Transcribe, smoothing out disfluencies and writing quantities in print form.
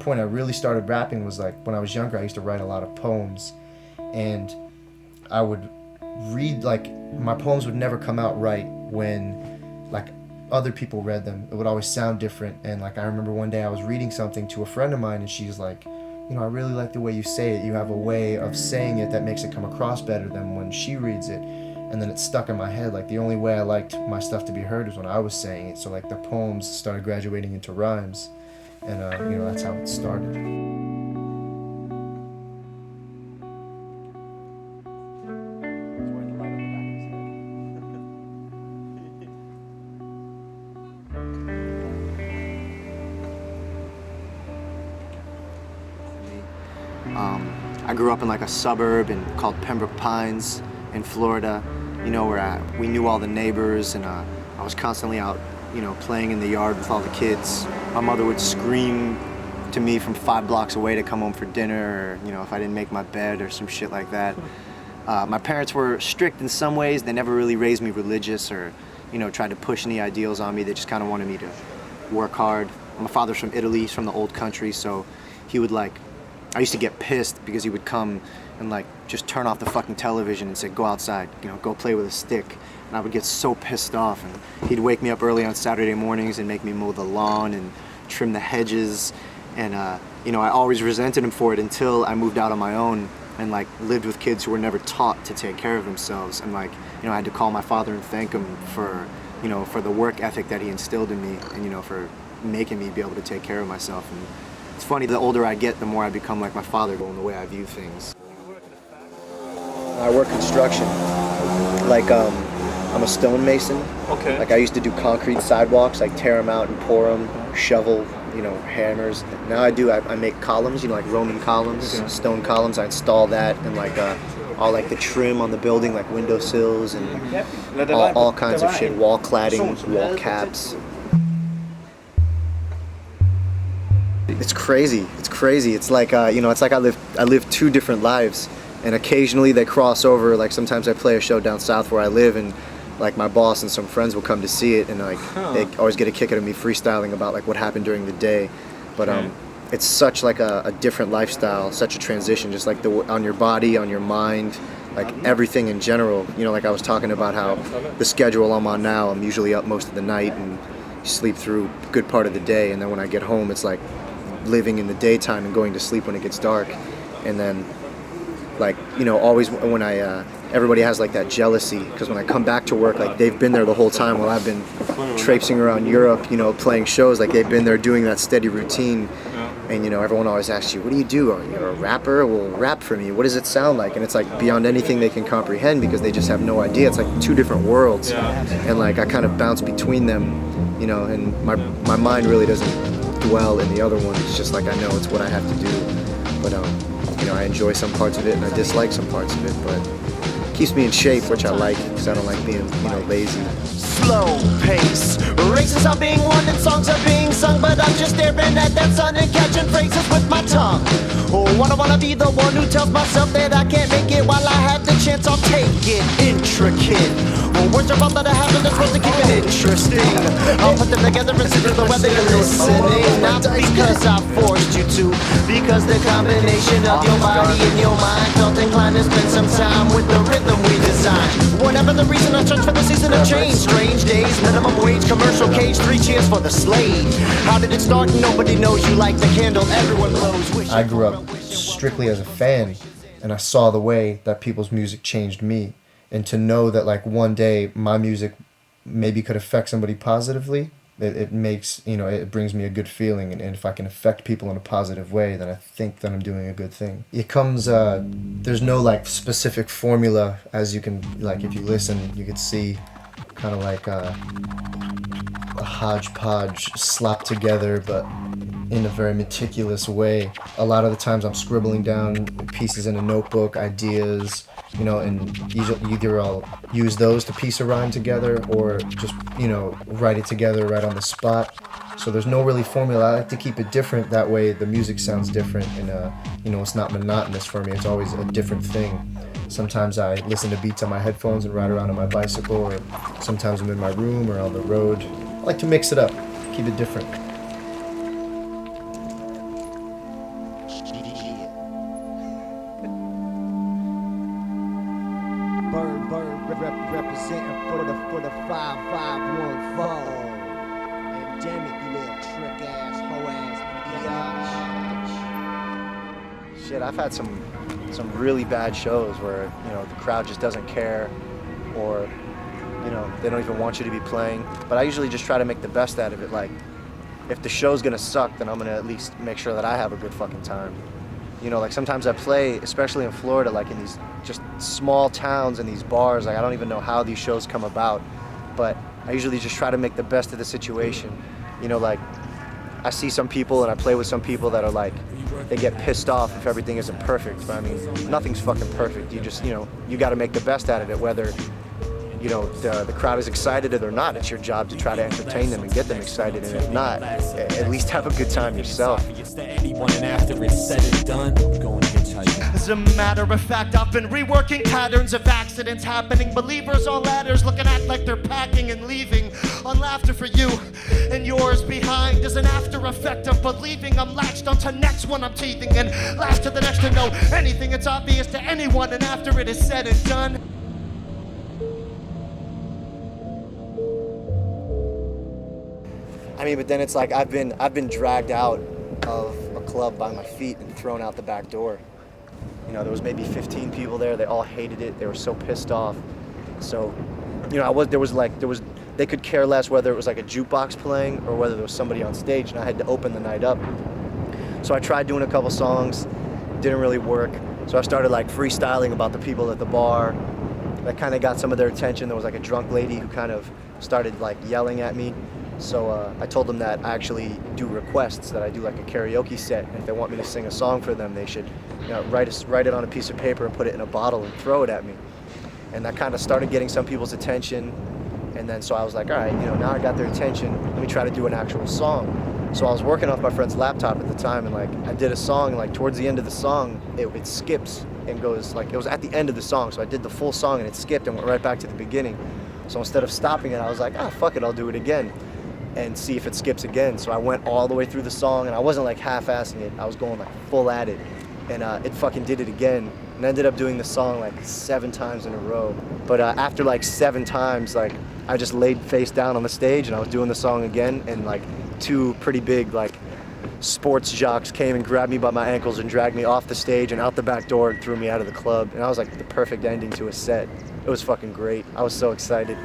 point I really started rapping was like when I was younger. I used to write a lot of poems, and I would read, like, my poems would never come out right when like other people read them. It would always sound different. And like I remember one day I was reading something to a friend of mine, and she's like, you know, I really like the way you say it. You have a way of saying it that makes it come across better than when she reads it. And then it stuck in my head. Like the only way I liked my stuff to be heard was when I was saying it. So like the poems started graduating into rhymes, and you know, that's how it started. I grew up in like a suburb called Pembroke Pines in Florida, you know, where we knew all the neighbors, and I was constantly out, you know, playing in the yard with all the kids. My mother would scream to me from 5 blocks away to come home for dinner, or, you know, if I didn't make my bed or some shit like that. My parents were strict in some ways. They never really raised me religious or, you know, tried to push any ideals on me. They just kind of wanted me to work hard. My father's from Italy, he's from the old country, so he would like, I used to get pissed because he would come and like just turn off the fucking television and say, go outside, you know, go play with a stick. And I would get so pissed off, and he'd wake me up early on Saturday mornings and make me mow the lawn and trim the hedges. And you know, I always resented him for it until I moved out on my own and like lived with kids who were never taught to take care of themselves. And like, you know, I had to call my father and thank him for, you know, for the work ethic that he instilled in me, and, you know, for making me be able to take care of myself. And it's funny, the older I get, the more I become like my father in the way I view things. I work construction. Like, I'm a stonemason. Okay. Like, I used to do concrete sidewalks, like tear them out and pour them, shovel, you know, hammers. Now I make columns, you know, like Roman columns, okay. Stone columns. I install that, and like all like the trim on the building, like windowsills and all kinds of shit, wall cladding, wall caps. It's crazy. It's crazy. It's like you know, it's like I live 2 different lives, and occasionally they cross over. Like sometimes I play a show down south where I live, and like my boss and some friends will come to see it, and like they always get a kick out of me freestyling about like what happened during the day. But it's such like a different lifestyle, such a transition, just like on your body, on your mind, like everything in general. You know, like I was talking about how the schedule I'm on now, I'm usually up most of the night and sleep through a good part of the day, and then when I get home, it's like living in the daytime and going to sleep when it gets dark. And then like, you know, always when everybody has like that jealousy, because when I come back to work, like they've been there the whole time while I've been traipsing around Europe, you know, playing shows. Like they've been there doing that steady routine. And, you know, everyone always asks you, what do you do? Are you a rapper? Well, rap for me. What does it sound like? And it's like beyond anything they can comprehend, because they just have no idea. It's like 2 different worlds. And like I kind of bounce between them, you know, and my mind really doesn't dwell in the other one. It's just like I know it's what I have to do. But you know, I enjoy some parts of it and I dislike some parts of it, but it keeps me in shape, which I like, because I don't like being, you know, lazy. Slow pace, races are being won and songs are being sung, but I'm just staring at that sun and catching phrases with my tongue. Oh, I wanna be the one who tells myself that I can't make it. While I have the chance, I'll take it. Intricate. Words are all that I have, and they're supposed to keep it interesting. I'll put them together and see the weather you're listening. Not because I forced you to, because the combination of your body and your mind felt inclined to spend some time with the rhythm we designed. Whatever the reason, I search for the season of change. Strange days, minimum wage, commercial cage, 3 cheers for the slave. How did it start? Nobody knows. You like the candle, everyone blows. I grew up strictly as a fan, and I saw the way that people's music changed me. And to know that like one day my music maybe could affect somebody positively, it makes, you know, it brings me a good feeling. And if I can affect people in a positive way, then I think that I'm doing a good thing. It comes, there's no like specific formula, as you can, like if you listen, you could see kind of like a hodgepodge slapped together, but in a very meticulous way. A lot of the times I'm scribbling down pieces in a notebook, ideas, you know, and either I'll use those to piece a rhyme together or just, you know, write it together right on the spot. So there's no really formula. I like to keep it different. That way the music sounds different, and you know, it's not monotonous for me. It's always a different thing. Sometimes I listen to beats on my headphones and ride around on my bicycle, or sometimes I'm in my room or on the road. I like to mix it up, keep it different. representing for the 5514. Endemic, you little trick ass, hoe ass, Shit, I've had some really bad shows where, you know, the crowd just doesn't care, or, you know, they don't even want you to be playing. But I usually just try to make the best out of it. Like, if the show's gonna suck, then I'm gonna at least make sure that I have a good fucking time. You know, like sometimes I play, especially in Florida, like in these just small towns and these bars, like I don't even know how these shows come about, but I usually just try to make the best of the situation. You know, like I see some people and I play with some people that are like, they get pissed off if everything isn't perfect, but I mean, nothing's fucking perfect. You just, you know, you gotta make the best out of it, whether, you know, the crowd is excited or they're not. It's your job to try to entertain them and get them excited, and if not, at least have a good time yourself. As a matter of fact, I've been reworking patterns of accidents happening. Believers on ladders looking at like they're packing and leaving. On laughter for you and yours behind is an after effect of believing I'm latched onto next when I'm teething, and last to the next to know anything. It's obvious to anyone, and after it is said and done, I mean, but then it's like I've been dragged out of a club by my feet and thrown out the back door. You know, there was maybe 15 people there. They all hated it. They were so pissed off. So, you know, they could care less whether it was like a jukebox playing or whether there was somebody on stage, and I had to open the night up. So I tried doing a couple songs, didn't really work. So I started like freestyling about the people at the bar. That kind of got some of their attention. There was like a drunk lady who kind of started like yelling at me. So I told them that I actually do requests, that I do like a karaoke set, and if they want me to sing a song for them, they should, you know, write it on a piece of paper and put it in a bottle and throw it at me. And that kind of started getting some people's attention. And then so I was like, all right, you know, now I got their attention, let me try to do an actual song. So I was working off my friend's laptop at the time, and like I did a song, and like towards the end of the song, it skips and goes, like it was at the end of the song, so I did the full song and it skipped and went right back to the beginning. So instead of stopping it, I was like, ah, fuck it, I'll do it again and see if it skips again. So I went all the way through the song, and I wasn't like half-assing it, I was going like full at it, and it fucking did it again, and ended up doing the song like 7 times in a row. But after like 7 times, like I just laid face down on the stage and I was doing the song again, and like 2 pretty big like sports jocks came and grabbed me by my ankles and dragged me off the stage and out the back door and threw me out of the club. And I was like the perfect ending to a set. It was fucking great. I was so excited.